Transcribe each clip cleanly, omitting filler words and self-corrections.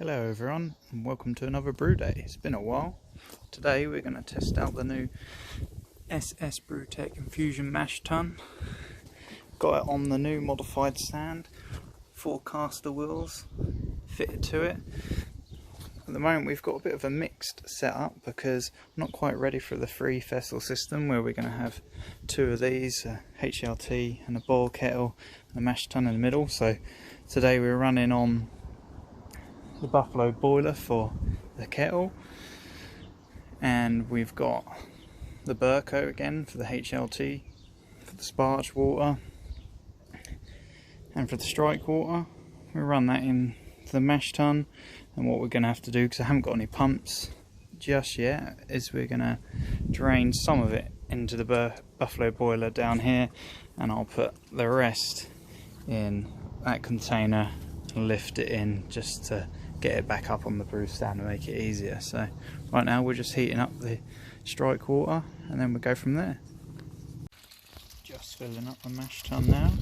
Hello everyone and welcome to another brew day. It's been a while. Today we're going to test out the new brewtech infusion mash tun. Got it on the new modified stand, 4 caster wheels fitted to it. At the moment we've got a bit of a mixed setup because I'm not quite ready for the 3 vessel system where we're going to have 2 of these, a HLT and a boil kettle and a mash tun in the middle. So today we're running on the buffalo boiler for the kettle, and we've got the Burko again for the HLT, for the sparge water, and for the strike water. We run that in the mash tun, and what we're going to have to do, because I haven't got any pumps just yet, is we're going to drain some of it into the buffalo boiler down here, and I'll put the rest in that container and lift it in just to get it back up on the brew stand and make it easier. So right now we're just heating up the strike water and then we'll go from there. Just filling up the mash tun now.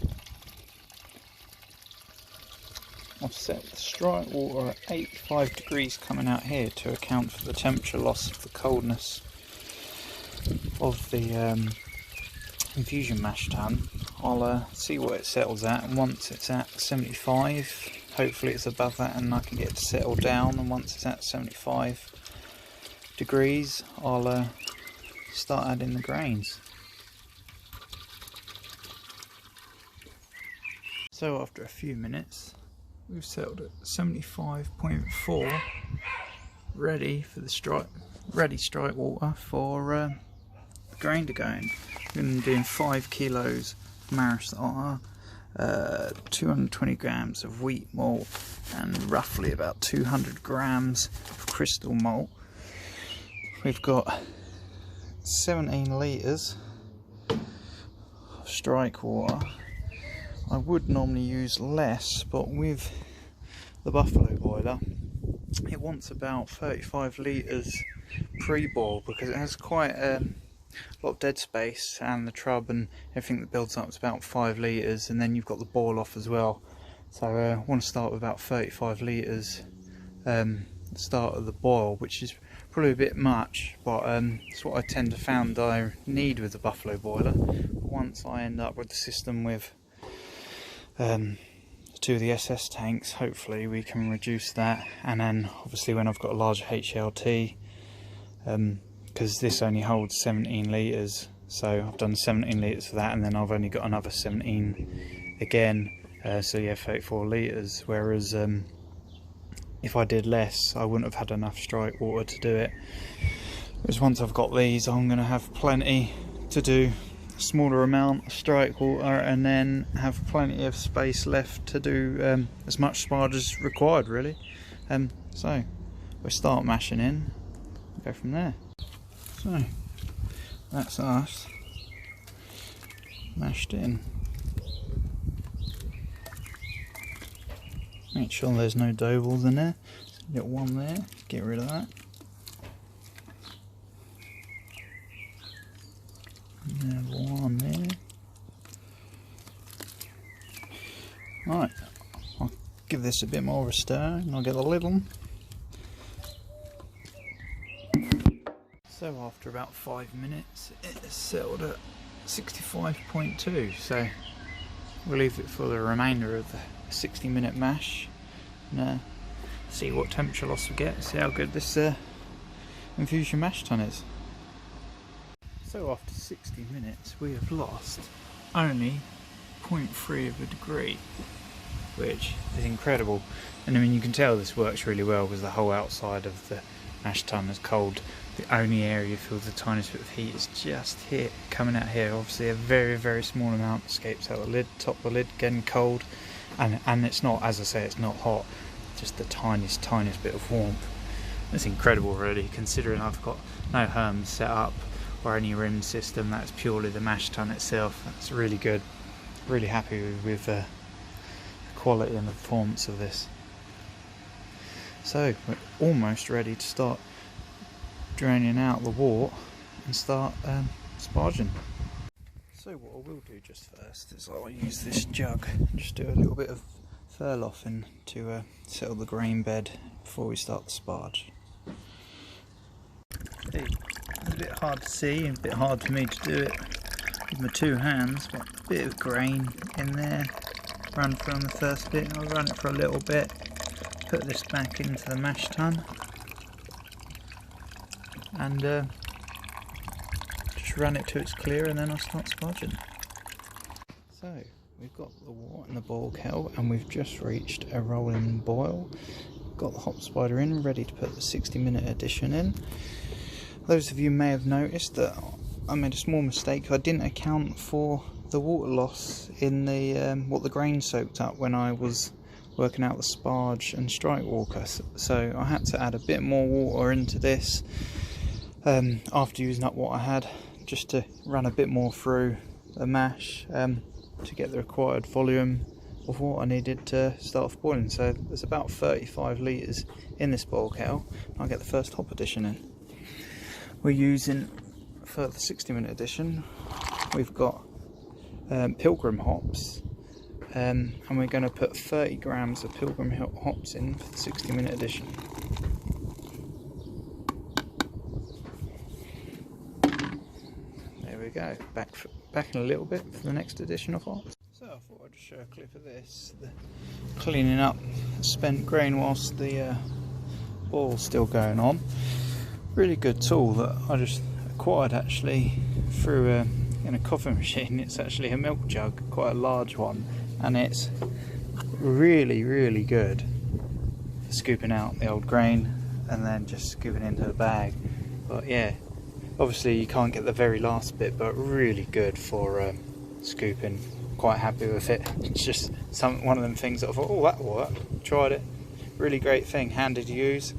I've set the strike water at 85 degrees coming out here to account for the temperature loss of the coldness of the infusion mash tun. I'll see what it settles at, and once it's at 75, hopefully it's above that and I can get it to settle down, and once it's at 75 degrees I'll start adding the grains. So after a few minutes we've settled at 75.4, ready for the strike water for the grain to go in. We're going to be doing 5 kilos of maris oil, 220 grams of wheat malt, and roughly about 200 grams of crystal malt. We've got 17 litres of strike water. I would normally use less, but with the buffalo boiler it wants about 35 litres pre-boil because it has quite a lot of dead space, and the trub and everything that builds up is about 5 litres, and then you've got the boil off as well. So I want to start with about 35 litres the start of the boil, which is probably a bit much, but it's what I tend to find I need with the buffalo boiler. But once I end up with the system with 2 of the SS tanks, hopefully we can reduce that, and then obviously when I've got a larger HLT, because this only holds 17 litres, so I've done 17 litres for that, and then I've only got another 17 again, so yeah, 34 litres, whereas if I did less I wouldn't have had enough strike water to do it. Whereas once I've got these I'm going to have plenty to do a smaller amount of strike water, and then have plenty of space left to do as much sparge as required really. So we'll start mashing in and go from there. So that's us mashed in. Make sure there's no dough balls in there. Get one there, get rid of that. And one there. Right, I'll give this a bit more of a stir and I'll get the lid on. So after about 5 minutes it's settled at 65.2, so we'll leave it for the remainder of the 60-minute mash and see what temperature loss we get, see how good this infusion mash tun is. So after 60 minutes we have lost only 0.3 of a degree, which is incredible. And I mean, you can tell this works really well because the whole outside of the mash tun is cold. The only area you feel the tiniest bit of heat is just here, coming out here. Obviously a very, very small amount escapes out the lid, top of the lid getting cold, and it's not, as I say, it's not hot, just the tiniest bit of warmth. It's incredible really, considering I've got no herms set up or any rim system. That's purely the mash tun itself. That's really good. Really happy with the quality and the performance of this. So we're almost ready to start draining out the wort and start sparging. So what I will do just first is I'll use this jug and just do a little bit of furl off in to settle the grain bed before we start the sparge. It's a bit hard to see and a bit hard for me to do it with my two hands, but a bit of grain in there. Run from the first bit, I'll run it for a little bit, put this back into the mash tun, and just run it till it's clear, and then I'll start sparging. So we've got the water in the boil kettle and we've just reached a rolling boil. Got the hop spider in, ready to put the 60-minute addition in. Those of you may have noticed that I made a small mistake. I didn't account for the water loss in the what the grain soaked up when I was working out the sparge and strike walker, so I had to add a bit more water into this after using up what I had, just to run a bit more through the mash to get the required volume of what I needed to start off boiling. So there's about 35 litres in this boil kettle. I'll get the first hop addition in. We're using, for the 60-minute addition, we've got Pilgrim hops, and we're going to put 30 grams of Pilgrim hops in for the 60-minute addition. There we go, back in a little bit for the next addition of hops. So I thought I'd show a clip of this, the cleaning up spent grain whilst the boil's still going on. Really good tool that I just acquired actually through in a coffee machine. It's actually a milk jug, quite a large one, and it's really good for scooping out the old grain and then just scooping into the bag. But yeah, obviously you can't get the very last bit, but really good for scooping. Quite happy with it. It's just one of them things that I thought, oh, that'll work. Tried it. Really great thing, handy to use.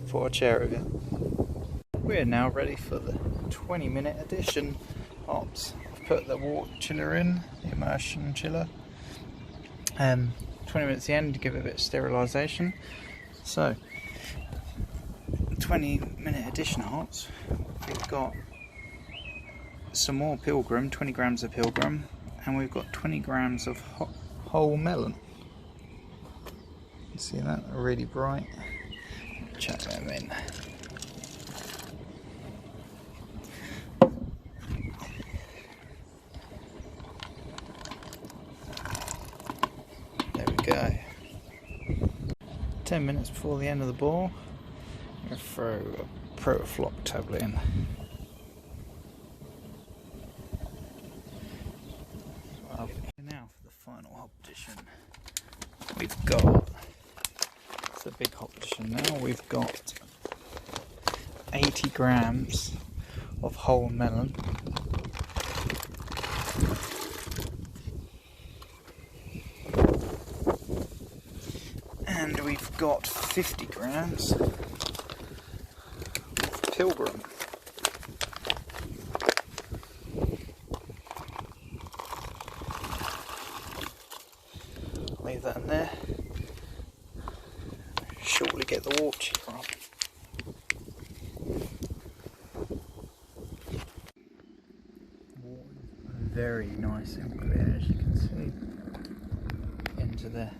Thought I'd share it with you. We're now ready for the 20-minute addition hops. I've put the water chiller in, the immersion chiller. 20 minutes at the end to give it a bit of sterilisation. So, 20-minute addition hops. We've got some more Pilgrim, 20 grams of Pilgrim, and we've got 20 grams of whole melon. You can see that, really bright. Chuck them in. There we go. 10 minutes before the end of the boil, I'm going to throw a Protafloc tablet in. Lovely. Now for the final hop addition, we've got, it's a big hop addition now, we've got 80 grams of whole melon. And we've got 50 grams of Pilgrim. Leave that in there. Shortly get the water chiller on. Very nice and clear, as you can see, into the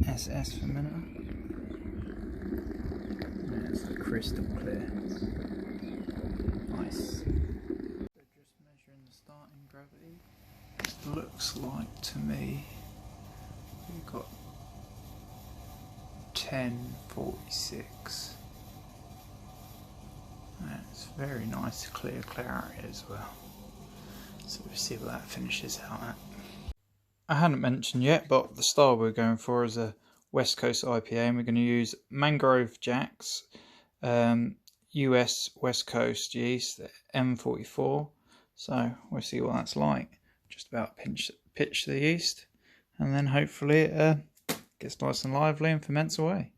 SS for minnow. That's crystal clear. Nice. So just measuring the starting gravity. It looks like to me we've got 1046. That's very nice clear clarity as well. So we'll see what that finishes out at. I hadn't mentioned yet, but the style we're going for is a West Coast IPA, and we're going to use Mangrove Jack's US West Coast yeast, M44. So we'll see what that's like. Just about pitch the yeast, and then hopefully it gets nice and lively and ferments away.